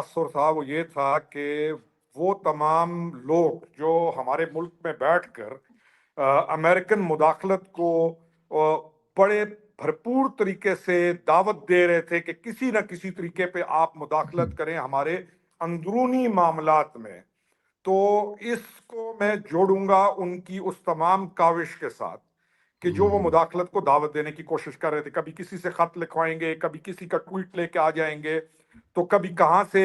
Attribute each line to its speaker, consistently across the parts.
Speaker 1: تاثر تھا وہ یہ تھا کہ وہ تمام لوگ جو ہمارے ملک میں بیٹھ کر امریکن مداخلت کو بڑے بھرپور طریقے سے دعوت دے رہے تھے کہ کسی نہ کسی طریقے پہ آپ مداخلت کریں ہمارے اندرونی معاملات میں، تو اس کو میں جوڑوں گا ان کی اس تمام کاوش کے ساتھ کہ جو وہ مداخلت کو دعوت دینے کی کوشش کر رہے تھے. کبھی کسی سے خط لکھوائیں گے، کبھی کسی کا ٹویٹ لے کے آ جائیں گے، تو کبھی کہاں سے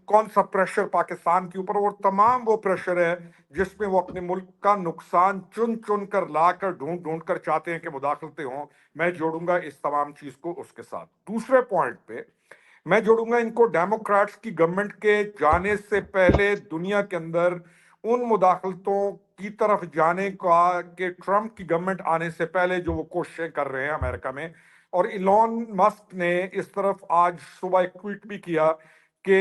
Speaker 1: کون سا پریشر پاکستان کے اوپر، اور تمام وہ پریشر ہے جس میں وہ اپنے ملک کا نقصان چن چن کر لا کر ڈھونڈ ڈھونڈ کر چاہتے ہیں کہ مداخلتیں ہوں. میں جوڑوں گا اس تمام چیز کو اس کے ساتھ. دوسرے پوائنٹ پہ میں جوڑوں گا ان کو ڈیموکریٹس کی گورنمنٹ کے جانے سے پہلے دنیا کے اندر ان مداخلتوں کی طرف جانے کا کہ ٹرمپ کی گورنمنٹ آنے سے پہلے جو وہ کوششیں کر رہے ہیں امریکہ میں. اور ایلون مسک نے اس طرف آج صبح ایک ٹویٹ بھی کیا کہ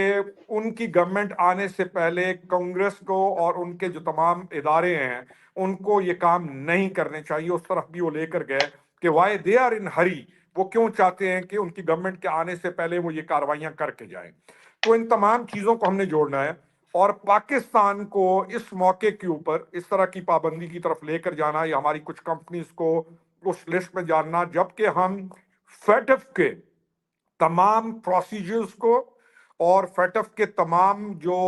Speaker 1: ان کی گورنمنٹ آنے سے پہلے کانگریس کو اور ان کے جو تمام ادارے ہیں ان کو یہ کام نہیں کرنے چاہیے. اس طرف بھی وہ لے کر گئے کہ وائی دے آر ان ہری، وہ کیوں چاہتے ہیں کہ ان کی گورنمنٹ کے آنے سے پہلے وہ یہ کاروائیاں کر کے جائیں. تو ان تمام چیزوں کو ہم نے جوڑنا ہے اور پاکستان کو اس موقع کے اوپر اس طرح کی پابندی کی طرف لے کر جانا یا ہماری کچھ کمپنیز کو اس لسٹ میں جاننا، جبکہ ہم فیٹف کے تمام پروسیجرز کو اور فیٹف کے تمام جو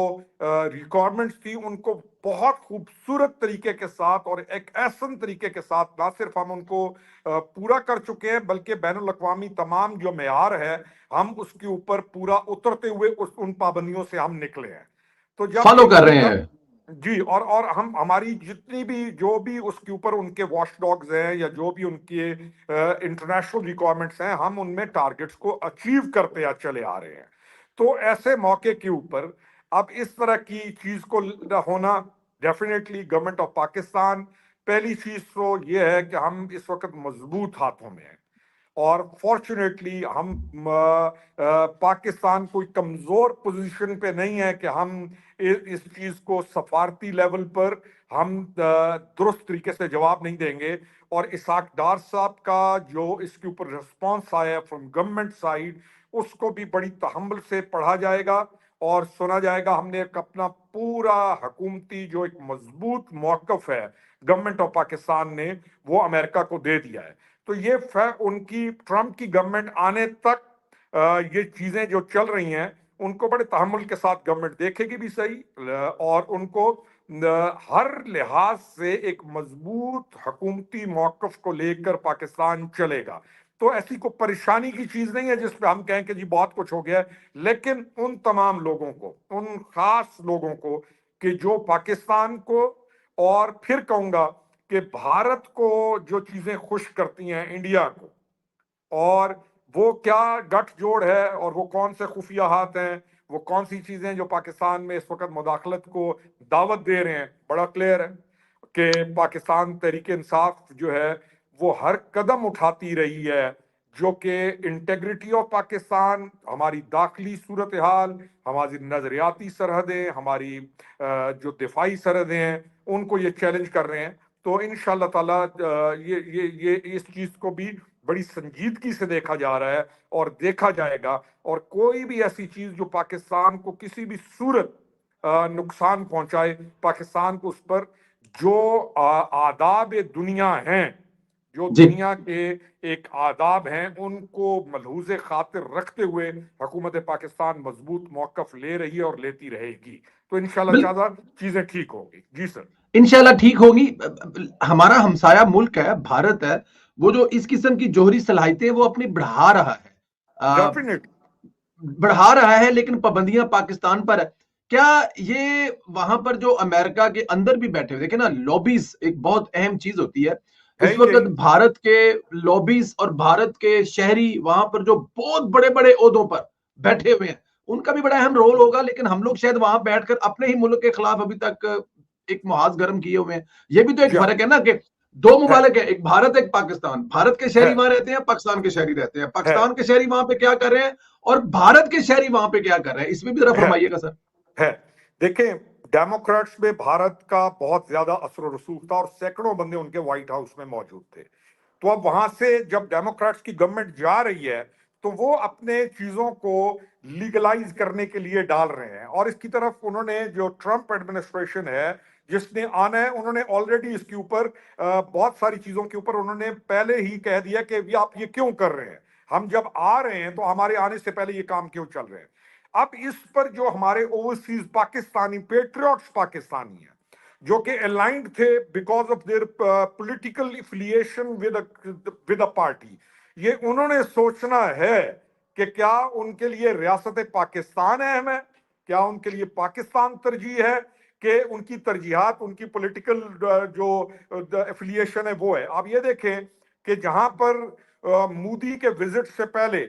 Speaker 1: ریکوائرمنٹس تھی ان کو بہت خوبصورت طریقے کے ساتھ اور ایک احسن طریقے کے ساتھ نہ صرف ہم ان کو پورا کر چکے ہیں بلکہ بین الاقوامی تمام جو معیار ہے ہم اس کے اوپر پورا اترتے ہوئے ان پابندیوں سے ہم نکلے ہیں. تو جب
Speaker 2: فالو کر رہے ہیں.
Speaker 1: جی، اور ہم ہماری جتنی بھی جو بھی اس کے اوپر ان کے واش ڈاگز ہیں یا جو بھی ان کے انٹرنیشنل ریکوائرمنٹس ہیں ہم ان میں ٹارگٹس کو اچیو کرتے چلے آ رہے ہیں. تو ایسے موقع کے اوپر اب اس طرح کی چیز کو ہونا ڈیفینیٹلی گورنمنٹ آف پاکستان، پہلی چیز تو یہ ہے کہ ہم اس وقت مضبوط ہاتھوں میں ہیں اور فارچونیٹلی ہم پاکستان کوئی کمزور پوزیشن پہ نہیں ہے کہ ہم اس چیز کو سفارتی لیول پر ہم درست طریقے سے جواب نہیں دیں گے. اور اسحاق ڈار صاحب کا جو اس کے اوپر رسپانس آیا فرام گورنمنٹ سائیڈ اس کو بھی بڑی تحمل سے پڑھا جائے گا اور سنا جائے گا. ہم نے ایک اپنا پورا حکومتی جو ایک مضبوط موقف ہے گورنمنٹ آف پاکستان نے وہ امریکہ کو دے دیا ہے. تو یہ ان کی ٹرمپ کی گورنمنٹ آنے تک یہ چیزیں جو چل رہی ہیں ان کو بڑے تحمل کے ساتھ گورنمنٹ دیکھے گی بھی صحیح، اور ان کو ہر لحاظ سے ایک مضبوط حکومتی موقف کو لے کر پاکستان چلے گا. تو ایسی کوئی پریشانی کی چیز نہیں ہے جس پہ ہم کہیں کہ جی بہت کچھ ہو گیا ہے، لیکن ان تمام لوگوں کو، ان خاص لوگوں کو کہ جو پاکستان کو اور پھر کہوں گا کہ بھارت کو جو چیزیں خوش کرتی ہیں انڈیا کو، اور وہ کیا گٹھ جوڑ ہے اور وہ کون سے خفیہ ہاتھ ہیں، وہ کون سی چیزیں جو پاکستان میں اس وقت مداخلت کو دعوت دے رہے ہیں، بڑا کلیئر ہے کہ پاکستان تحریک انصاف جو ہے وہ ہر قدم اٹھاتی رہی ہے جو کہ انٹیگریٹی آف پاکستان، ہماری داخلی صورتحال، ہماری نظریاتی سرحدیں، ہماری جو دفاعی سرحدیں ہیں ان کو یہ چیلنج کر رہے ہیں. تو انشاءاللہ تعالی یہ اس چیز کو بھی بڑی سنجیدگی سے دیکھا جا رہا ہے اور دیکھا جائے گا، اور کوئی بھی ایسی چیز جو پاکستان کو کسی بھی صورت نقصان پہنچائے، پاکستان کو اس پر جو آداب دنیا ہیں، جو
Speaker 2: جی
Speaker 1: دنیا کے ایک آداب ہیں ان کو ملحوظ خاطر رکھتے ہوئے حکومت پاکستان مضبوط موقف لے رہی ہے اور لیتی رہے گی. تو انشاءاللہ تعالی چیزیں ٹھیک ہوگی. جی سر.
Speaker 2: انشاءاللہ ٹھیک ہوگی. ہمارا ہمسایہ ملک ہے، بھارت ہے، وہ جو اس قسم کی جوہری صلاحیتیں وہ اپنی بڑھا رہا ہے، بڑھا رہا ہے، لیکن پابندیاں پاکستان پر ہے. کیا یہ وہاں پر جو امریکہ کے اندر بھی بیٹھے ہوئے، دیکھیں نا، لابیز ایک بہت اہم چیز ہوتی ہے. اس وقت بھارت کے لابیز اور بھارت کے شہری وہاں پر جو بہت بڑے بڑے عہدوں پر بیٹھے ہوئے ہیں ان کا بھی بڑا اہم رول ہوگا، لیکن ہم لوگ شاید وہاں بیٹھ کر اپنے ہی ملک کے خلاف ابھی تک ایک محاذ گرم کیے ہوئے ہیں. یہ بھی تو ایک فرق ہے نا کہ دو ممالک ہیں، ایک بھارت ایک پاکستان. بھارت کے شہری وہاں رہتے ہیں، پاکستان کے شہری رہتے ہیں. پاکستان کے شہری وہاں پہ کیا کر رہے ہیں اور بھارت کے شہری وہاں پہ کیا کر رہے ہیں، اس میں بھی ذرا فرمائیے گا سر.
Speaker 1: دیکھیں، ڈیموکریٹس میں بھارت کا بہت زیادہ اثر و رسوخ تھا اور سینکڑوں بندے ان کے وائٹ ہاؤس میں موجود تھے. تو اب وہاں سے جب ڈیموکریٹس کی گورنمنٹ جا رہی ہے تو وہ اپنے چیزوں کو لیگلائز کرنے کے لیے ڈال رہے ہیں. اور اس کی طرف انہوں نے جو ٹرمپ ایڈمنسٹریشن ہے جس نے آنا ہے, انہوں نے آلریڈی اس کے اوپر بہت ساری چیزوں کے اوپر انہوں نے پہلے ہی کہہ دیا کہ آپ یہ کیوں کر رہے ہیں, ہم جب آ رہے ہیں تو ہمارے آنے سے پہلے یہ کام کیوں چل رہے ہیں. اب اس پر جو ہمارے اوورسیز پاکستانی پیٹریوٹس پاکستانی ہیں جو کہ الائنڈ تھے because of their political affiliation with a party, یہ انہوں نے سوچنا ہے کہ کیا ان کے لیے ریاست پاکستان اہم ہے, کیا ان کے لیے پاکستان ترجیح ہے, کہ ان کی ترجیحات ان کی پولیٹیکل جو افیلیشن ہے وہ ہے. آپ یہ دیکھیں کہ جہاں پر مودی کے وزٹ سے پہلے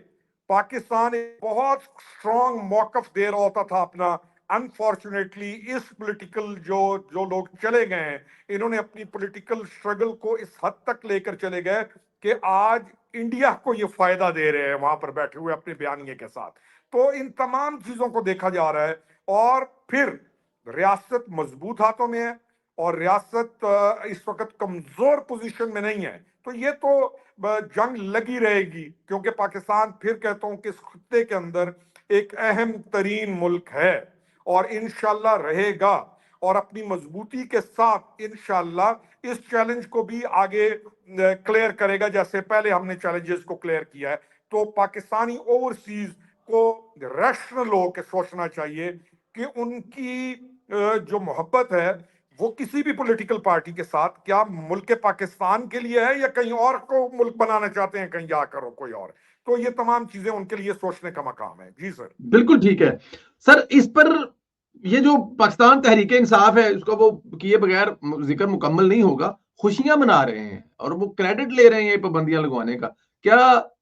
Speaker 1: پاکستان ایک بہت اسٹرانگ موقف دے رہا ہوتا تھا اپنا, انفارچونیٹلی اس پولیٹیکل جو لوگ چلے گئے ہیں انہوں نے اپنی پولیٹیکل اسٹرگل کو اس حد تک لے کر چلے گئے کہ آج انڈیا کو یہ فائدہ دے رہے ہیں وہاں پر بیٹھے ہوئے اپنے بیانیے کے ساتھ. تو ان تمام چیزوں کو دیکھا جا رہا ہے, اور پھر ریاست مضبوط ہاتھوں میں ہے اور ریاست اس وقت کمزور پوزیشن میں نہیں ہے. تو یہ تو جنگ لگی رہے گی, کیونکہ پاکستان پھر کہتا ہوں کہ اس خطے کے اندر ایک اہم ترین ملک ہے اور انشاءاللہ رہے گا, اور اپنی مضبوطی کے ساتھ انشاءاللہ اس چیلنج کو بھی آگے کلیئر کرے گا جیسے پہلے ہم نے چیلنجز کو کلیئر کیا ہے. تو پاکستانی اوورسیز کو ریشنل ہو کے سوچنا چاہیے کہ ان کی جو محبت ہے وہ کسی بھی پولیٹیکل پارٹی کے ساتھ کیا ملک پاکستان کے لیے ہے یا کہیں اور کو ملک بنانا چاہتے ہیں کہیں جا کر ہو کوئی اور. تو یہ تمام چیزیں ان کے لیے سوچنے کا مقام ہے. جی سر.
Speaker 2: بالکل ٹھیک ہے سر. اس پر یہ جو پاکستان تحریک انصاف ہے اس کو وہ کیے بغیر ذکر مکمل نہیں ہوگا. خوشیاں منا رہے ہیں اور وہ کریڈٹ لے رہے ہیں یہ پابندیاں لگوانے کا. کیا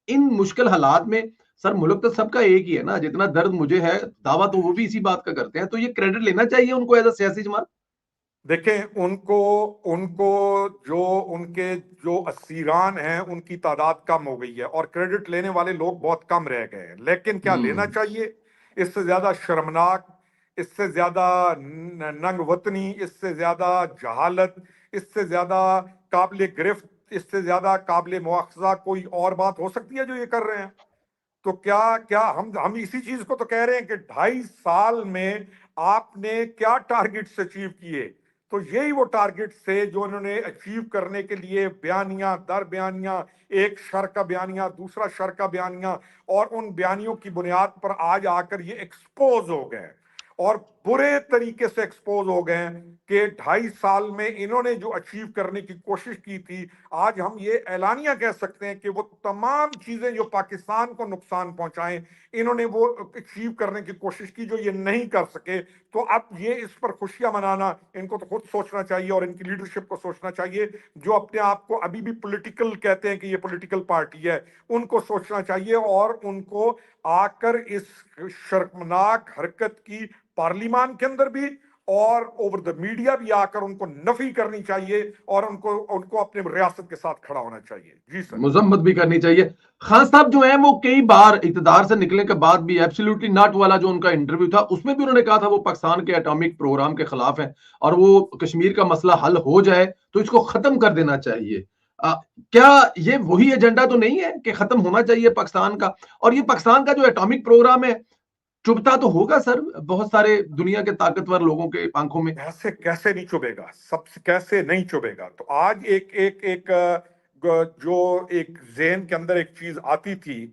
Speaker 2: ان مشکل حالات میں سر ملک تو سب کا ایک ہی ہے نا, جتنا درد مجھے ہے دعویٰ تو وہ بھی اسی بات کا کرتے ہیں, تو یہ کریڈٹ لینا چاہیے ان کو ایز اے سیاسی جماعت.
Speaker 1: دیکھیں ان کو جو ان کے جو اسیران ہیں ان کی تعداد کم ہو گئی ہے اور کریڈٹ لینے والے لوگ بہت کم رہ گئے ہیں, لیکن کیا لینا چاہیے؟ اس سے زیادہ شرمناک, اس سے زیادہ ننگ وطنی, اس سے زیادہ جہالت, اس سے زیادہ قابل گرفت, اس سے زیادہ قابل مواخذہ کوئی اور بات ہو سکتی ہے جو یہ کر رہے ہیں؟ تو کیا ہم اسی چیز کو تو کہہ رہے ہیں کہ 2.5 سال میں آپ نے کیا ٹارگٹس اچیو کیے؟ تو یہی وہ ٹارگٹس تھے جو انہوں نے اچیو کرنے کے لیے بیانیاں در بیانیاں, ایک شر کا بیانیہ دوسرا شر کا بیانیہ, اور ان بیانیوں کی بنیاد پر آج آ کر یہ ایکسپوز ہو گئے اور برے طریقے سے ایکسپوز ہو گئے کہ 2.5 سال میں انہوں نے جو اچیو کرنے کی کوشش کی تھی, آج ہم یہ اعلانیہ کہہ سکتے ہیں کہ وہ تمام چیزیں جو پاکستان کو نقصان پہنچائیں انہوں نے وہ اچیو کرنے کی کوشش کی جو یہ نہیں کر سکے. تو اب یہ اس پر خوشیاں منانا ان کو تو خود سوچنا چاہیے اور ان کی لیڈرشپ کو سوچنا چاہیے جو اپنے آپ کو ابھی بھی پولیٹیکل کہتے ہیں کہ یہ پولیٹیکل پارٹی ہے, ان کو سوچنا چاہیے اور ان کو آ کر اس شرمناک حرکت کی پارلیمان کے اندر بھی اور اوور دا میڈیا بھی آ کر ان کو نفی کرنی چاہیے اور ان کو اپنے ریاست کے ساتھ کھڑا ہونا چاہیے. جی سر.
Speaker 2: مذمت بھی کرنی چاہیے. خان صاحب جو ہیں وہ کئی بار اقتدار سے نکلنے کے بعد بھی ایبسلیوٹلی ناٹ والا جو ان کا انٹرویو تھا اس میں بھی انہوں نے کہا تھا وہ پاکستان کے ایٹامک پروگرام کے خلاف ہیں اور وہ کشمیر کا مسئلہ حل ہو جائے تو اس کو ختم کر دینا چاہیے. کیا یہ وہی ایجنڈا تو نہیں ہے کہ ختم ہونا چاہیے پاکستان کا؟ اور یہ پاکستان کا جو ایٹامک پروگرام ہے چبھتا تو ہوگا سر بہت سارے دنیا کے طاقتور لوگوں کے آنکھوں میں.
Speaker 1: کیسے نہیں چبھے گا, سب سے کیسے نہیں چبھے گا. تو آج ایک جو ایک ذہن کے اندر ایک چیز آتی تھی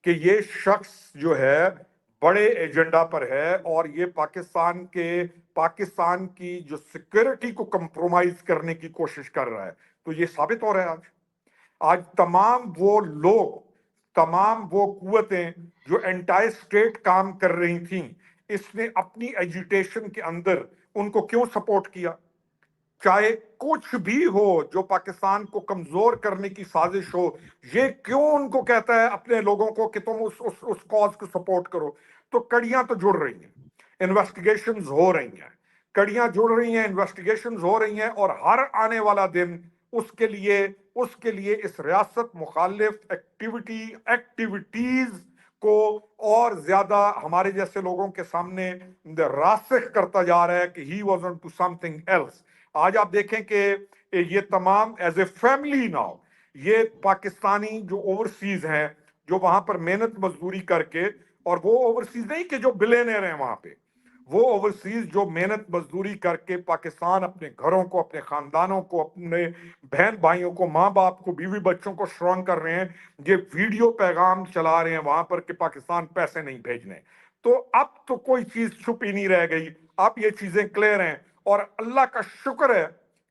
Speaker 1: کہ یہ شخص جو ہے بڑے ایجنڈا پر ہے اور یہ پاکستان کی جو سیکورٹی کو کمپرومائز کرنے کی کوشش کر رہا ہے, تو یہ ثابت ہو رہا ہے آج تمام وہ لوگ, تمام وہ قوتیں جو اینٹائی اسٹیٹ کام کر رہی تھیں, اس نے اپنی ایجیٹیشن کے اندر ان کو کیوں سپورٹ کیا؟ چاہے کچھ بھی ہو جو پاکستان کو کمزور کرنے کی سازش ہو, یہ کیوں ان کو کہتا ہے اپنے لوگوں کو کہ تم اس کاز کو سپورٹ کرو؟ تو کڑیاں تو جڑ رہی ہیں, انویسٹیگیشنز ہو رہی ہیں, کڑیاں جڑ رہی ہیں, انویسٹیگیشنز ہو رہی ہیں, اور ہر آنے والا دن اس کے لیے اس ریاست مخالف ایکٹیویٹیز کو اور زیادہ ہمارے جیسے لوگوں کے سامنے راسخ کرتا جا رہا ہے کہ he was on to something else. آج آپ دیکھیں کہ یہ تمام ایز اے فیملی ناؤ یہ پاکستانی جو اوورسیز ہیں جو وہاں پر محنت مزدوری کر کے, اور وہ اوورسیز نہیں کہ جو بلینئر ہیں وہاں پہ, وہ اوورسیز جو محنت مزدوری کر کے پاکستان اپنے گھروں کو, اپنے خاندانوں کو, اپنے بہن بھائیوں کو, ماں باپ کو, بیوی بچوں کو اسٹرانگ کر رہے ہیں, یہ ویڈیو پیغام چلا رہے ہیں وہاں پر کہ پاکستان پیسے نہیں بھیجنے. تو اب تو کوئی چیز چھپی نہیں رہ گئی, اب یہ چیزیں کلیئر ہیں, اور اللہ کا شکر ہے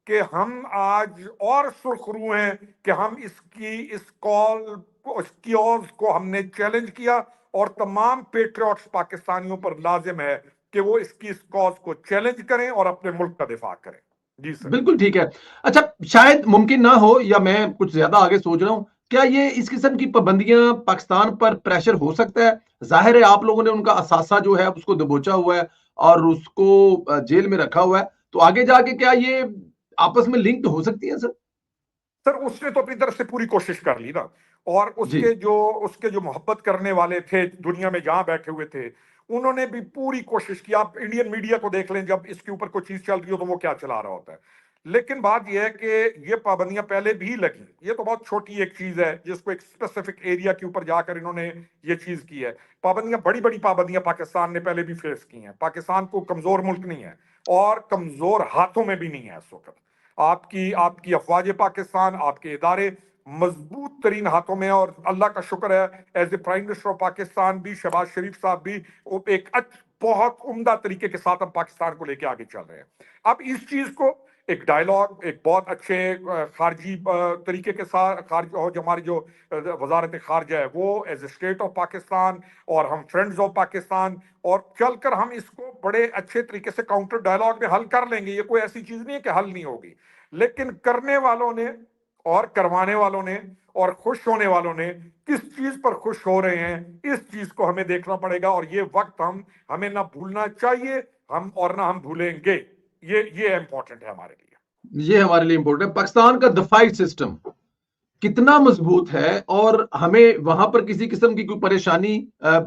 Speaker 1: کہ ہم آج اور سرخرو ہیں کہ ہم اس کال کو ہم نے چیلنج کیا, اور تمام پیٹریوٹس پاکستانیوں پر لازم ہے کہ وہ اس کاز کو چیلنج کریں اور اپنے ملک کا دفاع کریں. جی سر.
Speaker 2: بالکل ٹھیک ہے. اچھا شاید ممکن نہ ہو, یا میں کچھ زیادہ آگے سوچ رہا ہوں, کیا یہ اس قسم کی پابندیاں پاکستان پر پریشر ہو سکتا ہے؟ ظاہر ہے آپ لوگوں نے ان کا اثاثہ جو ہے اس کو دبوچا ہوا ہے اور اس کو جیل میں رکھا ہوا ہے, تو آگے جا کے کیا یہ آپس میں لنکڈ ہو سکتی ہیں سر؟
Speaker 1: سر اس نے تو اپنی طرف سے پوری کوشش کر لی نا, اور
Speaker 2: جی
Speaker 1: اس کے جو محبت کرنے والے تھے دنیا میں جہاں بیٹھے ہوئے تھے, انہوں نے بھی پوری کوشش کی. آپ انڈین میڈیا کو دیکھ لیں, جب اس کے اوپر کوئی چیز چل رہی ہو تو وہ کیا چلا رہا ہوتا ہے. لیکن بات یہ ہے کہ یہ پابندیاں پہلے بھی لگی, یہ تو بہت چھوٹی ایک چیز ہے جس کو ایک اسپیسیفک ایریا کے اوپر جا کر انہوں نے یہ چیز کی ہے. پابندیاں, بڑی بڑی پابندیاں پاکستان نے پہلے بھی فیس کی ہیں. پاکستان کو کمزور ملک نہیں ہے, اور کمزور ہاتھوں میں بھی نہیں ہے اس وقت. آپ کی افواج پاکستان, آپ کے ادارے مضبوط ترین ہاتھوں میں, اور اللہ کا شکر ہے as a prime minister of Pakistan بھی, شہباز شریف صاحب بھی ایک بہت عمدہ طریقے کے ساتھ ہم پاکستان کو لے کے آگے چل رہے ہیں. اب اس چیز کو ایک ڈائلاگ, ایک بہت اچھے خارجی طریقے کے ساتھ, جو ہماری جو وزارت خارجہ ہے وہ as a state of Pakistan, اور ہم فرینڈز آف پاکستان, اور چل کر ہم اس کو بڑے اچھے طریقے سے کاؤنٹر ڈائلاگ میں حل کر لیں گے. یہ کوئی ایسی چیز نہیں ہے کہ حل نہیں ہوگی, لیکن کرنے والوں نے اور کروانے والوں نے اور خوش ہونے والوں نے کس چیز پر خوش ہو رہے ہیں, اس چیز کو ہمیں دیکھنا پڑے گا. اور یہ وقت ہمیں نہ بھولنا چاہیے, اور نہ ہم بھولیں گے. یہ امپورٹنٹ ہے ہمارے لیے.
Speaker 2: یہ ہمارے لیے امپورٹنٹ ہے. پاکستان کا دفاعی سسٹم کتنا مضبوط ہے, اور ہمیں وہاں پر کسی قسم کی کوئی پریشانی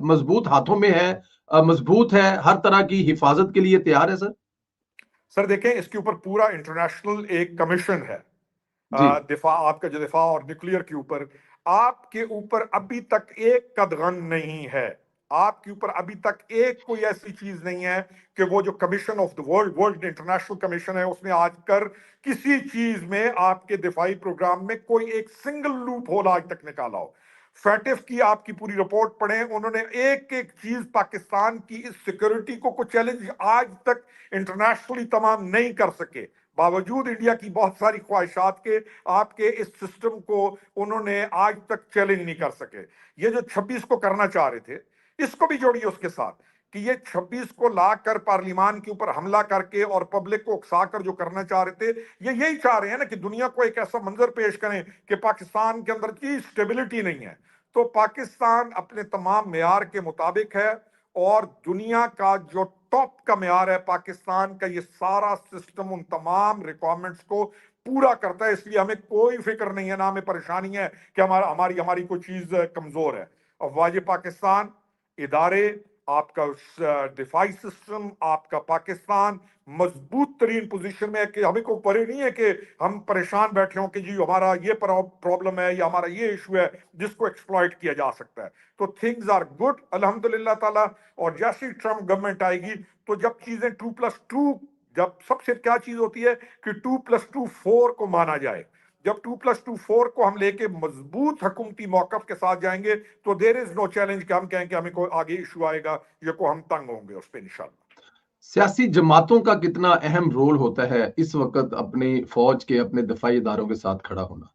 Speaker 2: مضبوط ہاتھوں میں ہے, مضبوط ہے, ہر طرح کی حفاظت کے لیے تیار ہے سر؟
Speaker 1: سر دیکھیں, اس کے اوپر پورا انٹرنیشنل ایک کمیشن ہے
Speaker 2: جی
Speaker 1: دفاع, آپ کا جو دفاع اور نیوکلیئر کے اوپر, آپ کے اوپر ابھی تک ایک قدغن نہیں ہے. آپ کے اوپر ابھی تک ایک کوئی ایسی چیز نہیں ہے کہ وہ جو commission of the world international commission ہے, اس نے آج کر کسی چیز میں آپ کے دفاعی پروگرام میں کوئی ایک سنگل لوپ ہول آج تک نکالا ہو. فیٹف کی آپ کی پوری رپورٹ پڑھیں, انہوں نے ایک ایک چیز پاکستان کی اس سیکورٹی کو کوئی چیلنج آج تک انٹرنیشنلی تمام نہیں کر سکے, باوجود انڈیا کی بہت ساری خواہشات کے. آپ کے اس سسٹم کو انہوں نے آج تک چیلنج نہیں کر سکے. یہ جو 26 کو کرنا چاہ رہے تھے, اس کو بھی جوڑیے اس کے ساتھ, کہ یہ 26 کو لا کر پارلیمان کے اوپر حملہ کر کے اور پبلک کو اکسا کر جو کرنا چاہ رہے تھے, یہ یہی چاہ رہے ہیں نا کہ دنیا کو ایک ایسا منظر پیش کریں کہ پاکستان کے اندر کی سٹیبلٹی نہیں ہے. تو پاکستان اپنے تمام معیار کے مطابق ہے, اور دنیا کا جو ٹاپ کا معیار ہے پاکستان کا, یہ سارا سسٹم ان تمام ریکوائرمنٹس کو پورا کرتا ہے. اس لیے ہمیں کوئی فکر نہیں ہے, نہ ہمیں پریشانی ہے کہ ہماری کوئی چیز کمزور ہے. افواج پاکستان, ادارے, آپ کا دفاعی سسٹم, آپ کا پاکستان مضبوط ترین پوزیشن میں ہے, کہ ہمیں کوئی پرے نہیں ہے کہ ہم پریشان بیٹھے ہوں کہ جی ہمارا یہ پرابلم ہے یا ہمارا یہ ایشو ہے جس کو ایکسپلائٹ کیا جا سکتا ہے. تو تھنگز آر گڈ الحمدللہ تعالیٰ. اور جیسی ٹرمپ گورنمنٹ آئے گی تو جب چیزیں 2+2, جب سب سے کیا چیز ہوتی ہے کہ 2+2 4 کو مانا جائے, جب 2+2 4 کو ہم لے کے مضبوط حکومتی موقف کے ساتھ جائیں گے تو دیر از نو چیلنج کہ ہم کہیں کہ ہمیں کوئی آگے ایشو آئے گا یا کو ہم تنگ ہوں گے اس پہ انشاءاللہ.
Speaker 2: سیاسی جماعتوں کا کتنا اہم رول ہوتا ہے اس وقت اپنی فوج کے, اپنے دفاعی اداروں کے ساتھ کھڑا ہونا؟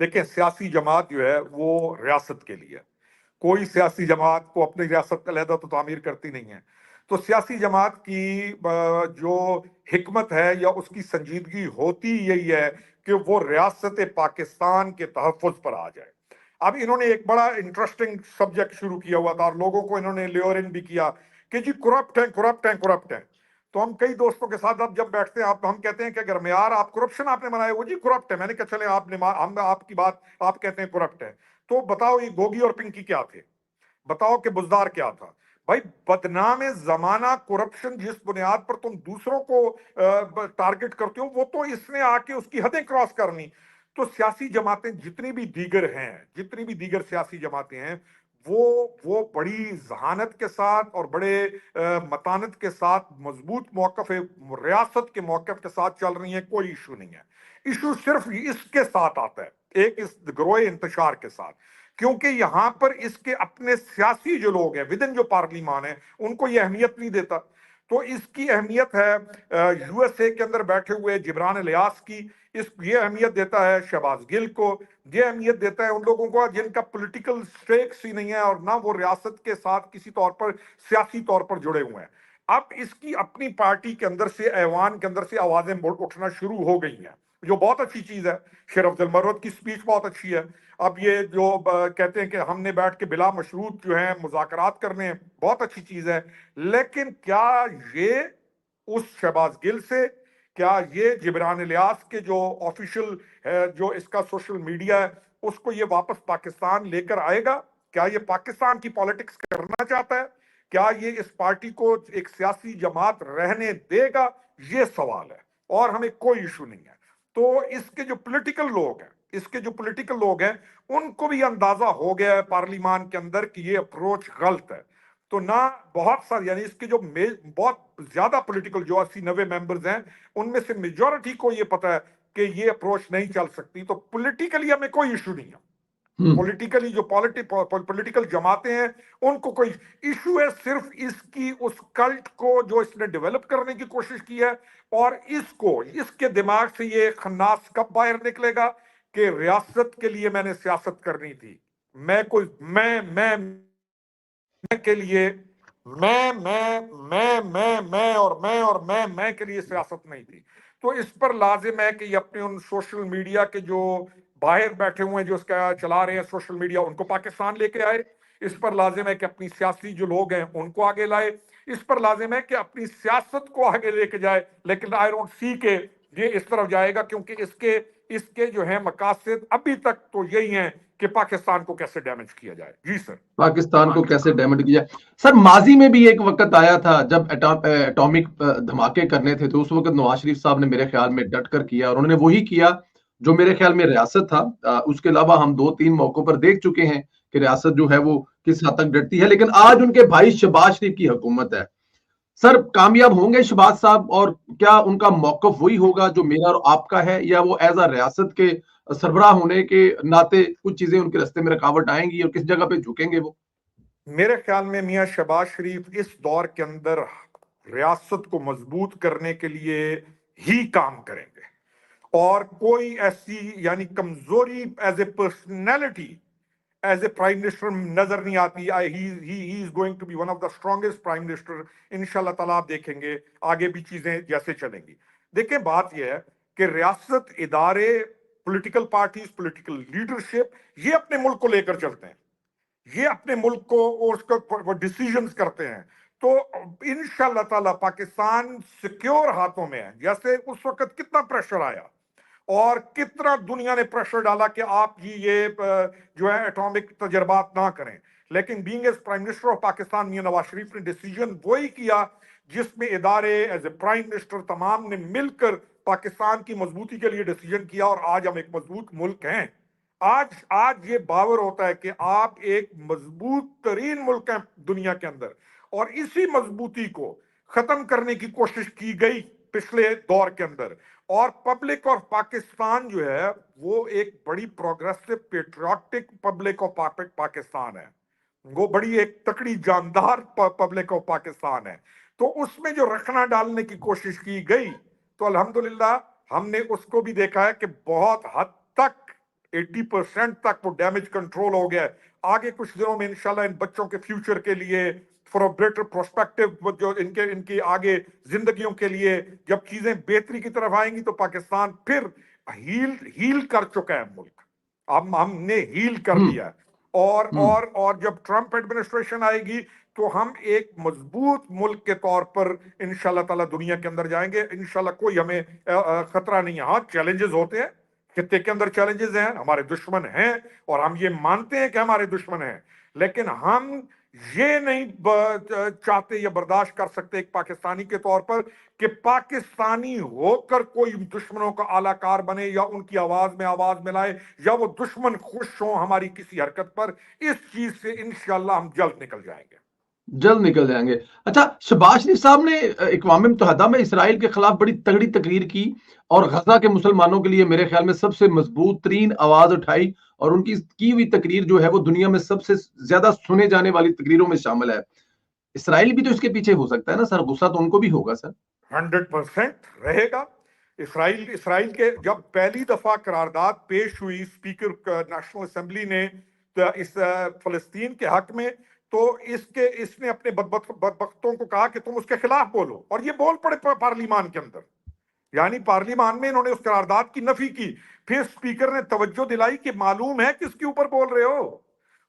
Speaker 1: دیکھیں, سیاسی جماعت جو ہے وہ ریاست کے لیے, کوئی سیاسی جماعت کو اپنی ریاست علیحدہ تو تعمیر کرتی نہیں ہے. تو سیاسی جماعت کی جو حکمت ہے یا اس کی سنجیدگی ہوتی یہی ہے کہ وہ ریاست پاکستان کے تحفظ پر آ جائے. اب انہوں نے ایک بڑا انٹرسٹنگ سبجیکٹ شروع کیا ہوا تھا, اور لوگوں کو انہوں نے لیورن بھی کیا کہ جی کرپٹ ہیں. تو ہم کئی دوستوں کے ساتھ اب جب بیٹھتے ہیں, ہم کہتے ہیں کہ اگر معیار آپ کرپشن آپ نے بنایا, وہ جی کرپٹ ہے. میں نے کہا چلے آپ کی بات آپ کہتے ہیں کرپٹ ہے, تو بتاؤ یہ گوگی اور پنکی کیا تھے, بتاؤ کہ بزدار کیا تھا. بھائی بدنام زمانہ کرپشن جس بنیاد پر تم دوسروں کو ٹارگٹ کرتے ہو, وہ تو اس نے آ کے اس کی حدیں کراس کرنی. تو سیاسی جماعتیں جتنی بھی دیگر سیاسی جماعتیں ہیں وہ بڑی ذہانت کے ساتھ اور بڑے متانت کے ساتھ مضبوط موقف ریاست کے موقف کے ساتھ چل رہی ہیں. کوئی ایشو نہیں ہے. ایشو صرف اس کے ساتھ آتا ہے، ایک اس گروہ انتشار کے ساتھ، کیونکہ یہاں پر اس کے اپنے سیاسی جو لوگ ہیں ودن جو پارلیمان ہیں ان کو یہ اہمیت نہیں دیتا. تو اس کی اہمیت ہے یو ایس اے کے اندر بیٹھے ہوئے جبران الیاس کی، یہ اہمیت دیتا ہے شہباز گل کو، یہ اہمیت دیتا ہے ان لوگوں کو جن کا پولیٹیکل سٹیکس ہی نہیں ہے اور نہ وہ ریاست کے ساتھ کسی طور پر سیاسی طور پر جڑے ہوئے ہیں. اب اس کی اپنی پارٹی کے اندر سے، ایوان کے اندر سے آوازیں اٹھنا شروع ہو گئی ہیں، جو بہت اچھی چیز ہے. شیر افضل مروت کی سپیچ بہت اچھی ہے. اب یہ جو کہتے ہیں کہ ہم نے بیٹھ کے بلا مشروط جو ہیں مذاکرات کرنے ہیں، بہت اچھی چیز ہے. لیکن کیا یہ اس شہباز گل سے، کیا یہ جبران الیاس کے جو آفیشل ہے، جو اس کا سوشل میڈیا ہے، اس کو یہ واپس پاکستان لے کر آئے گا؟ کیا یہ پاکستان کی پالیٹکس کرنا چاہتا ہے؟ کیا یہ اس پارٹی کو ایک سیاسی جماعت رہنے دے گا؟ یہ سوال ہے، اور ہمیں کوئی ایشو نہیں ہے. تو اس کے جو پولیٹیکل لوگ ہیں ان کو بھی اندازہ ہو گیا ہے پارلیمان کے اندر کہ یہ اپروچ غلط ہے. تو نہ بہت سارے، یعنی اس کے جو بہت زیادہ پولیٹیکل جو 80-90 ممبرز ہیں ان میں سے میجورٹی کو یہ پتا ہے کہ یہ اپروچ نہیں چل سکتی. تو پولیٹیکلی ہمیں کوئی ایشو نہیں ہے. پولیٹیکلی جو پولیٹیکل جماعتیں ہیں ان کو کوئی ایشو ہے صرف اس کی اس کلٹ کو جو اس نے ڈیولپ کرنے کی کوشش کی ہے، اور اس کے دماغ سے یہ خناس کب باہر نکلے گا کہ ریاست کے لیے میں نے سیاست کرنی تھی، کے لیے میں کے لیے سیاست نہیں تھی. تو اس پر لازم ہے کہ یہ اپنے ان سوشل میڈیا کے جو باہر بیٹھے ہوئے ہیں، جو اس کا چلا رہے ہیں سوشل میڈیا، ان کو پاکستان لے کے آئے. اس پر لازم ہے کہ اپنی سیاسی جو لوگ ہیں ان کو آگے لائے. اس پر لازم ہے کہ اپنی سیاست کو آگے لے کے جائے. لیکن آئی ڈونٹ سی کہ یہ اس طرف جائے گا، کیونکہ اس کے جو ہیں مقاصد ابھی تک تو یہی ہیں کہ پاکستان کو کیسے ڈیمیج کیا جائے. جی سر.
Speaker 2: پاکستان کو کیسے ڈیمیج کیا جائے. سر ماضی میں بھی ایک وقت آیا تھا جب اٹامک دھماکے کرنے تھے، تو اس وقت نواز شریف صاحب نے میرے خیال میں ڈٹ کر کیا، اور انہوں نے وہی کیا جو میرے خیال میں ریاست تھا. اس کے علاوہ ہم 2-3 موقعوں پر دیکھ چکے ہیں کہ ریاست جو ہے وہ کس حد تک ڈرتی ہے. لیکن آج ان کے بھائی شہباز شریف کی حکومت ہے. سر کامیاب ہوں گے شہباز صاحب، اور کیا ان کا موقف وہی ہوگا جو میرا اور آپ کا ہے، یا وہ ایز اے ریاست کے سربراہ ہونے کے ناطے کچھ چیزیں ان کے راستے میں رکاوٹ آئیں گی، اور کس جگہ پہ جھکیں گے وہ؟
Speaker 1: میرے خیال میں میاں شہباز شریف اس دور کے اندر ریاست کو مضبوط کرنے کے لیے ہی کام کریں گے، اور کوئی ایسی یعنی کمزوری is a personality is a prime minister نظر نہیں آتی. He is going to be one of the strongest prime minister انشاءاللہ تعالیٰ. آپ دیکھیں گے آگے بھی چیزیں جیسے چلیں گی. دیکھیں بات یہ ہے کہ ریاست، ادارے، پولیٹیکل پارٹیز، پولیٹیکل لیڈرشپ، یہ اپنے ملک کو لے کر چلتے ہیں، یہ اپنے ملک کو اور اس کا ڈیسیژنز کرتے ہیں. تو انشاءاللہ تعالیٰ پاکستان سیکیور ہاتھوں میں ہے. جیسے اس وقت کتنا پریشر آیا اور کتنا دنیا نے پریشر ڈالا کہ آپ یہ جو ہے ایٹامک تجربات نہ کریں، لیکن being as prime minister of Pakistan Mian Nawaz Sharif نے ڈیسیژن وہی کیا جس میں ادارے ایز اے پرائم منسٹر تمام نے مل کر پاکستان کی مضبوطی کے لیے ڈیسیژن کیا، اور آج ہم ایک مضبوط ملک ہیں. آج یہ باور ہوتا ہے کہ آپ ایک مضبوط ترین ملک ہیں دنیا کے اندر، اور اسی مضبوطی کو ختم کرنے کی کوشش کی گئی پچھلے دور کے اندر. اور پبلک آف پاکستان جو ہے وہ ایک بڑی progressive patriotic public of Pakistan ہے، وہ بڑی ایک تکڑی جاندار پبلک آف پاکستان ہے. تو اس میں جو رکھنا ڈالنے کی کوشش کی گئی، تو الحمدللہ ہم نے اس کو بھی دیکھا ہے کہ بہت حد تک 80% تک وہ ڈیمیج کنٹرول ہو گیا ہے. آگے کچھ دنوں میں انشاءاللہ ان بچوں کے فیوچر کے لیے، فار اے بیٹر پروسپیکٹو، جو ان کی آگے زندگیوں کے لیے جب چیزیں بہتری کی طرف آئیں گی، تو پاکستان پھر ہیل کر چکا ہے ملک. اب ہم نے ہیل کر دیا ہے. اور جب ٹرمپ ایڈمنسٹریشن آئے گی تو ہم ایک مضبوط ملک کے طور پر انشاءاللہ تعالیٰ دنیا کے اندر جائیں گے. انشاءاللہ کوئی ہمیں خطرہ نہیں ہے. ہاں چیلنجز ہوتے ہیں، خطے کے اندر چیلنجز ہیں، ہمارے دشمن ہیں، اور ہم یہ مانتے ہیں کہ ہمارے دشمن ہیں، لیکن ہم یہ نہیں چاہتے یا برداشت کر سکتے ایک پاکستانی کے طور پر کہ پاکستانی ہو کر کوئی دشمنوں کا اعلی کار بنے یا ان کی آواز میں آواز ملائے یا وہ دشمن خوش ہوں ہماری کسی حرکت پر. اس چیز سے انشاءاللہ ہم جلد نکل جائیں گے.
Speaker 2: جلد نکل جائیں گے. اچھا، شہباز شریف صاحب نے اقوام متحدہ میں اسرائیل کے خلاف بڑی تگڑی تقریر کی اور غزہ کے مسلمانوں کے لیے میرے خیال میں سب سے مضبوط ترین آواز اٹھائی، اور ان کی ہوئی تقریر جو ہے وہ دنیا میں سب سے زیادہ سنے جانے والی تقریروں میں شامل ہے. اسرائیل بھی تو اس کے پیچھے ہو سکتا ہے نا سر؟ غصہ تو ان کو بھی ہوگا سر.
Speaker 1: 100% رہے گا. اسرائیل کے جب پہلی دفعہ قرارداد پیش ہوئی اسپیکر نیشنل اسمبلی نے اس فلسطین کے حق میں، تو اس نے اپنے بدبختوں کو کہا کہ تم اس کے خلاف بولو، اور یہ بول پڑے پارلیمان کے اندر. یعنی پارلیمان میں انہوں نے اس قرارداد کی نفی کی. پھر اسپیکر نے توجہ دلائی کہ معلوم ہے کس کے اوپر بول رہے ہو،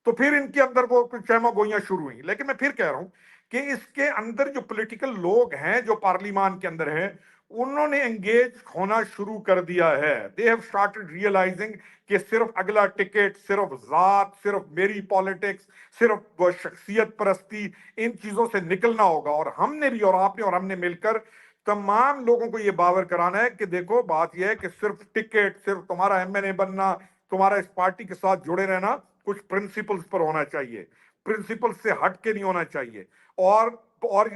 Speaker 1: تو پھر ان کے اندر وہ چہمہ گوئیاں شروع ہوئیں. لیکن میں پھر کہہ رہا ہوں کہ اس کے اندر جو پولیٹیکل لوگ ہیں جو پارلیمان کے اندر ہیں، انہوں نے انگیج ہونا شروع کر دیا ہے. they have started realizing کہ صرف اگلا ٹکٹ، صرف ذات، صرف میری پالیٹکس، صرف شخصیت پرستی، ان چیزوں سے نکلنا ہوگا. اور ہم نے بھی، اور آپ نے اور ہم نے مل کر تمام لوگوں کو یہ باور کرانا ہے کہ دیکھو بات یہ ہے کہ صرف ٹکٹ، صرف تمہارا ایم این اے بننا، تمہارا اس پارٹی کے ساتھ جڑے رہنا کچھ پرنسپلز پر ہونا چاہیے، پرنسپل سے ہٹ کے نہیں ہونا چاہیے. اور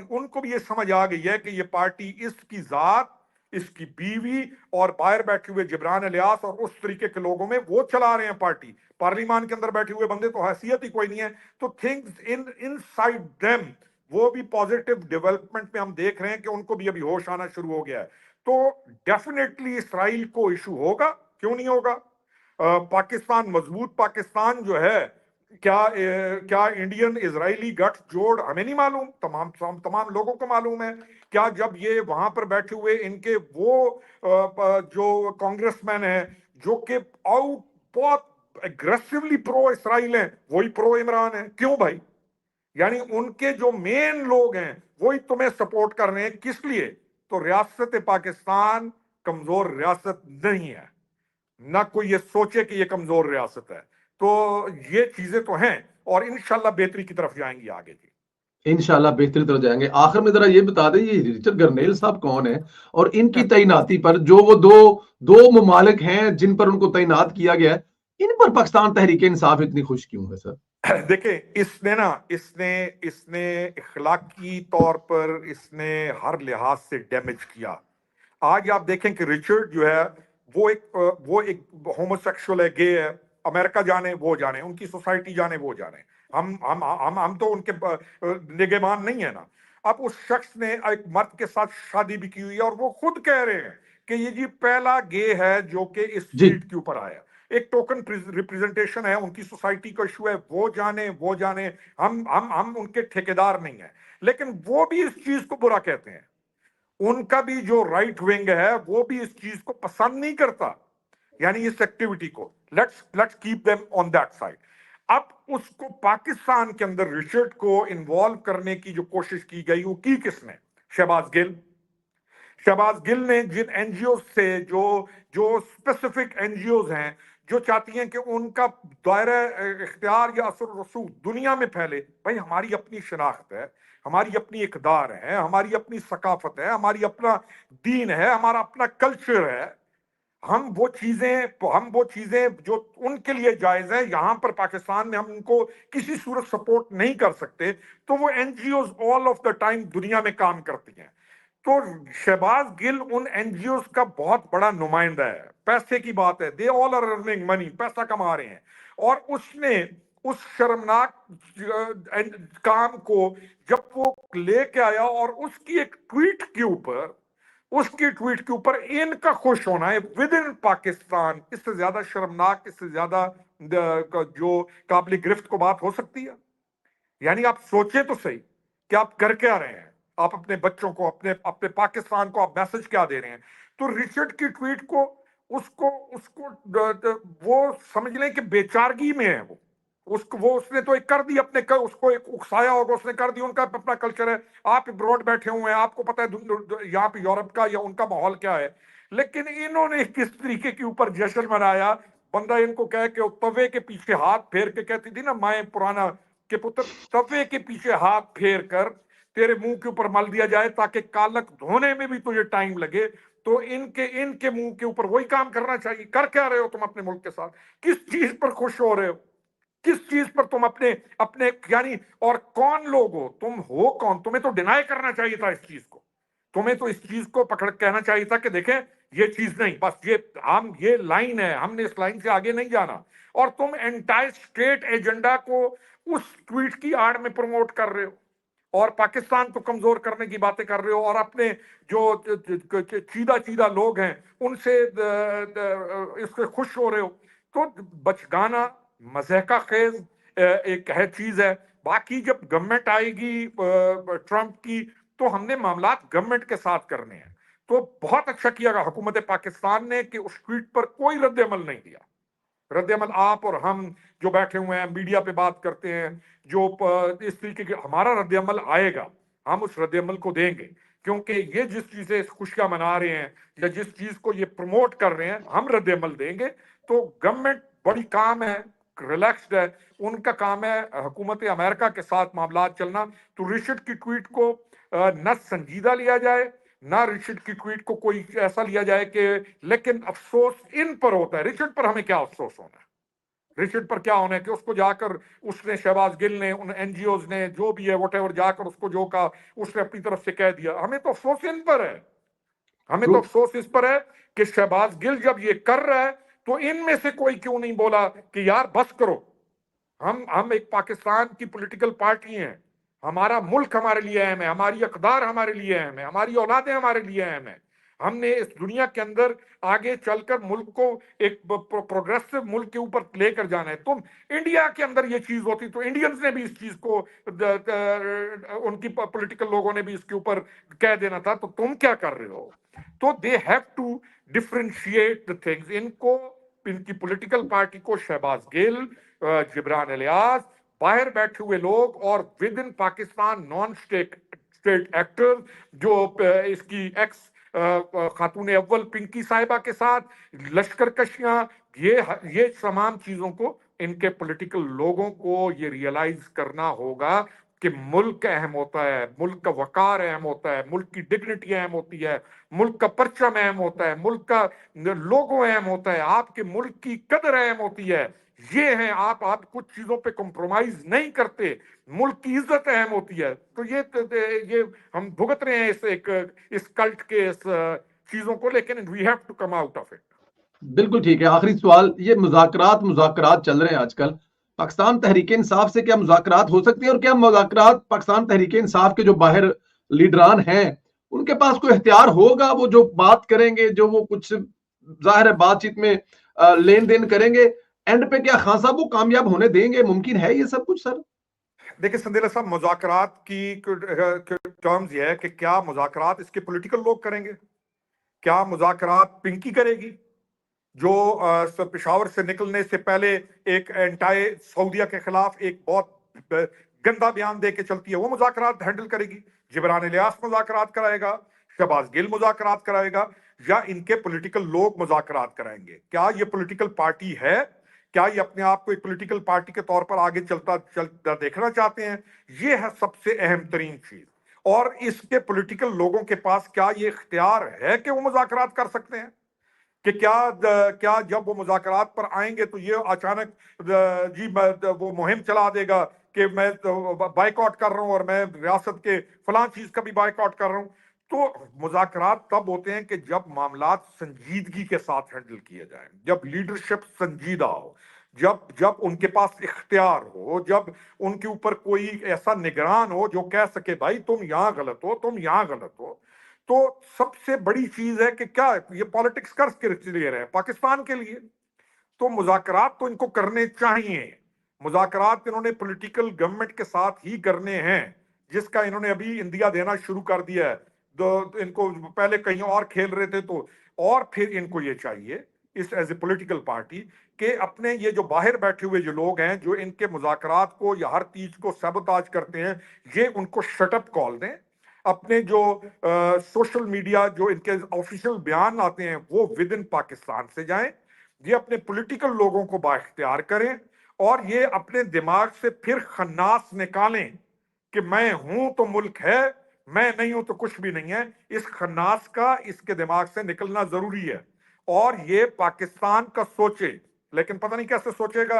Speaker 1: ان کو بھی یہ سمجھ آ گئی ہے کہ یہ پارٹی اس کی ذات، اس کی بیوی اور باہر بیٹھے ہوئے جبران الیاس اور اس طریقے کے لوگوں میں وہ چلا رہے ہیں پارٹی. پارلیمان کے اندر بیٹھے ہوئے بندے تو حیثیت ہی کوئی نہیں ہے. تو تھنگز ان سائڈ دیم، وہ بھی پازیٹیو ڈیولپمنٹ میں ہم دیکھ رہے ہیں کہ ان کو بھی ابھی ہوش آنا شروع ہو گیا ہے. تو ڈیفینیٹلی اسرائیل کو ایشو ہوگا، کیوں نہیں ہوگا. پاکستان، مضبوط پاکستان جو ہے، کیا انڈین اسرائیلی گٹھ جوڑ ہمیں نہیں معلوم؟ تمام لوگوں کو معلوم ہے. کیا جب یہ وہاں پر بیٹھے ہوئے ان کے وہ جو کانگریس مین ہیں جو کہ بہت اگریسولی پرو اسرائیل ہیں، وہی پرو عمران ہیں؟ کیوں بھائی؟ یعنی ان کے جو مین لوگ ہیں وہی تمہیں سپورٹ کر رہے ہیں. کس لیے؟ تو ریاست پاکستان کمزور ریاست نہیں ہے، نہ کوئی یہ سوچے کہ یہ کمزور ریاست ہے. تو یہ چیزیں تو ہیں اور انشاءاللہ بہتری کی طرف جائیں گی آگے. جی
Speaker 2: انشاءاللہ بہتری طرف جائیں گے. آخر میں ذرا یہ بتا دیں یہ رچرڈ گرنیل صاحب کون ہیں، اور ان کی تعیناتی پر جو وہ دو ممالک ہیں جن پر ان کو تعینات کیا گیا ہے، ان پر پاکستان تحریک انصاف اتنی خوش کیوں ہے سر؟
Speaker 1: دیکھیں، اس نے اخلاقی طور پر اس نے ہر لحاظ سے ڈیمیج کیا. آج آپ دیکھیں کہ رچرڈ جو ہے وہ ایک ہومو سیکشول ہے، گے ہے. امریکہ جانے وہ جانے، ان کی سوسائٹی جانے وہ جانے، ہم تو ان کے نگہبان نہیں ہیں نا. اب اس شخص نے ایک مرد کے ساتھ شادی بھی کی ہوئی ہے اور وہ خود کہہ رہے ہیں کہ یہ جی پہلا گے ہے جو کہ اس
Speaker 2: جی
Speaker 1: سیٹ کے اوپر آیا. ایک ٹوکن ریپریزنٹیشن ہے، ان کی سوسائٹی کا ایشو ہے، وہ جانے. ہم ان کے ٹھیکیدار نہیں ہیں، لیکن وہ بھی اس چیز کو برا کہتے ہیں. ان کا بھی جو رائٹ ونگ ہے وہ بھی اس چیز کو پسند نہیں کرتا، یعنی اس ایکٹیویٹی کو. Let's keep them on that side. اب اس کو پاکستان کے اندر رچرڈ کو انوالو کرنے کی جو کوشش کی گئی، وہ کی کس نے؟ شہباز گل نے جن این جی اوز سے جو اسپیسیفک این جی اوز ہیں جو چاہتی ہیں کہ ان کا دائرہ اختیار یا اثر و رسوخ دنیا میں پھیلے. بھائی ہماری اپنی شناخت ہے، ہماری اپنی اقدار ہے، ہماری اپنی ثقافت ہے، ہماری اپنا دین ہے، ہمارا اپنا کلچر ہے. ہم وہ چیزیں جو ان کے لیے جائز ہے، یہاں پر پاکستان میں ہم ان کو کسی صورت سپورٹ نہیں کر سکتے. تو وہ N G Os all of the time دنیا میں کام کرتی ہیں. تو شہباز گل ان این جی اوز کا بہت بڑا نمائندہ ہے. پیسے کی بات ہے، دے آل آر ارننگ منی، پیسہ کما رہے ہیں. اور اس نے اس شرمناک کام کو جب وہ لے کے آیا اور اس کی ایک ٹویٹ کے اوپر ان کا خوش ہونا ہے ود ان پاکستان، اس سے زیادہ شرمناک، اس سے زیادہ جو قابل گرفت کو بات ہو سکتی ہے؟ یعنی آپ سوچیں تو صحیح کہ آپ کر کیا رہے ہیں. آپ اپنے بچوں کو، اپنے پاکستان کو آپ میسج کیا دے رہے ہیں؟ تو رچرڈ کی ٹویٹ کو اس کو وہ سمجھ لیں کہ بیچارگی میں ہے. اس نے تو ایک کر دی اپنے، اس کو ایک اکسایا ہوگا، اس نے کر دی. ان کا اپنا کلچر ہے، آپ ابروڈ بیٹھے ہوئے ہیں، آپ کو پتہ ہے یہاں پہ یورپ کا یا ان کا ماحول کیا ہے. لیکن انہوں نے کس طریقے کے اوپر جشن منایا. بندہ ان کو کہے کہ توے کے پیچھے ہاتھ پھیر کے کہتی تھی نا، مائیں پرانا کہ پتر تفے کے پیچھے ہاتھ پھیر کر تیرے منہ کے اوپر مل دیا جائے تاکہ کالک دھونے میں بھی تجھے ٹائم لگے، تو ان کے منہ کے اوپر وہی کام کرنا چاہیے۔ کر کیا رہے ہو تم اپنے ملک کے ساتھ؟ کس چیز پر خوش ہو رہے ہو؟ کس چیز پر تم اپنے یعنی اور کون لوگ ہو تم؟ ہو کون؟ تمہیں تو ڈینائی کرنا چاہیے تھا اس چیز کو، تمہیں تو اس چیز کو پکڑ کہنا چاہیے تھا کہ دیکھیں یہ چیز نہیں، بس یہ لائن ہے، ہم نے اس لائن سے آگے نہیں جانا۔ اور تم انٹائر اسٹیٹ ایجنڈا کو اس ٹویٹ کی آڑ میں پروموٹ کر رہے ہو، اور پاکستان کو کمزور کرنے کی باتیں کر رہے ہو، اور اپنے جو چیدہ لوگ ہیں ان سے اس سے خوش ہو رہے ہو۔ تو بچگانا مضحکہ خیز ایک ہے چیز ہے۔ باقی جب گورنمنٹ آئے گی ٹرمپ کی، تو ہم نے معاملات گورنمنٹ کے ساتھ کرنے ہیں۔ تو بہت اچھا کیا گا حکومت پاکستان نے کہ اس ٹویٹ پر کوئی رد عمل نہیں دیا۔ رد عمل آپ اور ہم جو بیٹھے ہوئے ہیں میڈیا پہ بات کرتے ہیں، جو اس طریقے کے ہمارا رد عمل آئے گا، ہم اس رد عمل کو دیں گے، کیونکہ یہ جس چیزیں خوشیاں منا رہے ہیں یا جس چیز کو یہ پروموٹ کر رہے ہیں، ہم رد عمل دیں گے۔ تو گورنمنٹ بڑی کام ہے، ریلیکسڈ ہے، ان کا کام ہے حکومت امریکہ کے ساتھ معاملات چلنا۔ تو رچرڈ کی ٹویٹ کو نہ سنجیدہ لیا جائے، نہ رچرڈ کی ٹویٹ کو کوئی ایسا لیا جائے کہ، لیکن افسوس ان پر ہوتا ہے۔ رچرڈ پر ہمیں کیا افسوس ہونا ہے؟ رچرڈ پر کیا ہونا ہے کہ اس کو جا کر اس نے شہباز گل نے، ان این جی اوز نے، جو بھی ہے وٹ ایور، جا کر اس کو جو کہا اس نے اپنی طرف سے کہہ دیا۔ ہمیں تو افسوس ان پر ہے، ہمیں تو افسوس اس پر ہے کہ شہباز گل جب یہ کر رہا ہے تو ان میں سے کوئی کیوں نہیں بولا کہ یار بس کرو، ہم ایک پاکستان کی پولیٹیکل پارٹی ہیں، ہمارا ملک ہمارے لیے اہم ہے، ہماری اقدار ہمارے لیے اہم ہے، ہماری اولادیں ہمارے لیے اہم ہیں، ہم نے اس دنیا کے اندر آگے چل کر ملک کو ایک پروگریسو ملک کے اوپر لے کر جانا ہے۔ تم انڈیا کے اندر یہ چیز ہوتی تو انڈینز نے بھی اس چیز کو، ان کی پولیٹیکل لوگوں نے بھی اس کے اوپر کہہ دینا تھا۔ تو تم کیا کر رہے ہو؟ تو they have to differentiate the things. ان کی پولیٹیکل پارٹی کو شہباز گل، جبران الیاس، باہر بیٹھے ہوئے لوگ، اور with in Pakistan non state actor, جو اس کی ایکس خاتون اول پنکی صاحبہ کے ساتھ لشکر کشیاں، یہ تمام چیزوں کو ان کے پولیٹیکل لوگوں کو یہ ریئلائز کرنا ہوگا کہ ملک اہم ہوتا ہے، ملک کا وقار اہم ہوتا ہے، ملک کی ڈگنیٹی اہم ہوتی ہے، ملک کا پرچم اہم ہوتا ہے، ملک کا لوگو اہم ہوتا ہے، آپ کے ملک کی قدر اہم ہوتی ہے۔ یہ ہیں آپ کچھ چیزوں پہ کمپرومائز نہیں کرتے، ملک کی عزت اہم ہوتی ہے۔ تو یہ ہم بھگت رہے ہیں اس کلٹ کے اس چیزوں کو، لیکن we have to come out of it.
Speaker 2: بالکل ٹھیک ہے۔ آخری سوال، یہ مذاکرات چل رہے ہیں آج کل، پاکستان تحریک انصاف سے کیا مذاکرات ہو سکتی ہیں؟ اور کیا مذاکرات پاکستان تحریک انصاف کے جو باہر لیڈران ہیں ان کے پاس کوئی اختیار ہوگا؟ وہ جو بات کریں گے، جو وہ کچھ ظاہر ہے بات چیت میں لین دین کریں گے، اینڈ پہ کیا خان صاحب وہ کامیاب ہونے دیں گے؟ ممکن ہے یہ سب کچھ سر؟
Speaker 1: دیکھیں سندیلا صاحب، مذاکرات کی ٹرمز یہ ہے کہ کیا مذاکرات اس کے پولیٹیکل لوگ کریں گے؟ کیا مذاکرات پنکی کرے گی، جو پشاور سے نکلنے سے پہلے ایک اینٹائی سعودیہ کے خلاف ایک بہت گندا بیان دے کے چلتی ہے؟ وہ مذاکرات ہینڈل کرے گی؟ جبران الیاس مذاکرات کرائے گا، شہباز گل مذاکرات کرائے گا، یا ان کے پولیٹیکل لوگ مذاکرات کرائیں گے؟ کیا یہ پولیٹیکل پارٹی ہے؟ کیا یہ اپنے آپ کو ایک پولیٹیکل پارٹی کے طور پر آگے چلتا دیکھنا چاہتے ہیں؟ یہ ہے سب سے اہم ترین چیز۔ اور اس کے پولیٹیکل لوگوں کے پاس کیا یہ اختیار ہے کہ وہ مذاکرات کر سکتے ہیں؟ کہ کیا جب وہ مذاکرات پر آئیں گے تو یہ اچانک جی وہ مہم چلا دے گا کہ میں بائیک آؤٹ کر رہا ہوں اور میں ریاست کے فلاں چیز کا بھی بائیک آؤٹ کر رہا ہوں؟ تو مذاکرات تب ہوتے ہیں کہ جب معاملات سنجیدگی کے ساتھ ہینڈل کیے جائیں، جب لیڈرشپ سنجیدہ ہو، جب ان کے پاس اختیار ہو، جب ان کے اوپر کوئی ایسا نگران ہو جو کہہ سکے بھائی تم یہاں غلط ہو، تم یہاں غلط ہو۔ تو سب سے بڑی چیز ہے کہ کیا یہ پالیٹکس کر کے لیے رہے پاکستان کے لیے؟ تو مذاکرات تو ان کو کرنے چاہیے، مذاکرات انہوں نے پولیٹیکل گورنمنٹ کے ساتھ ہی کرنے ہیں، جس کا انہوں نے ابھی اندیا دینا شروع کر دیا ہے۔ ان کو پہلے کہیں اور کھیل رہے تھے، تو اور پھر ان کو یہ چاہیے اس ایز اے پولیٹیکل پارٹی کہ اپنے یہ جو باہر بیٹھے ہوئے جو لوگ ہیں جو ان کے مذاکرات کو یا ہر چیز کو سبوتاج کرتے ہیں، یہ ان کو شٹ اپ کال دیں۔ اپنے جو سوشل میڈیا جو ان کے آفیشیل بیان آتے ہیں وہ ود ان پاکستان سے جائیں، یہ اپنے پولیٹیکل لوگوں کو با اختیار کریں، اور یہ اپنے دماغ سے پھر خناس نکالیں کہ میں ہوں تو ملک ہے، میں نہیں ہوں تو کچھ بھی نہیں ہے، اس خناس کا اس کے دماغ سے نکلنا ضروری ہے، اور یہ پاکستان کا سوچے، لیکن پتہ نہیں کیسے سوچے گا۔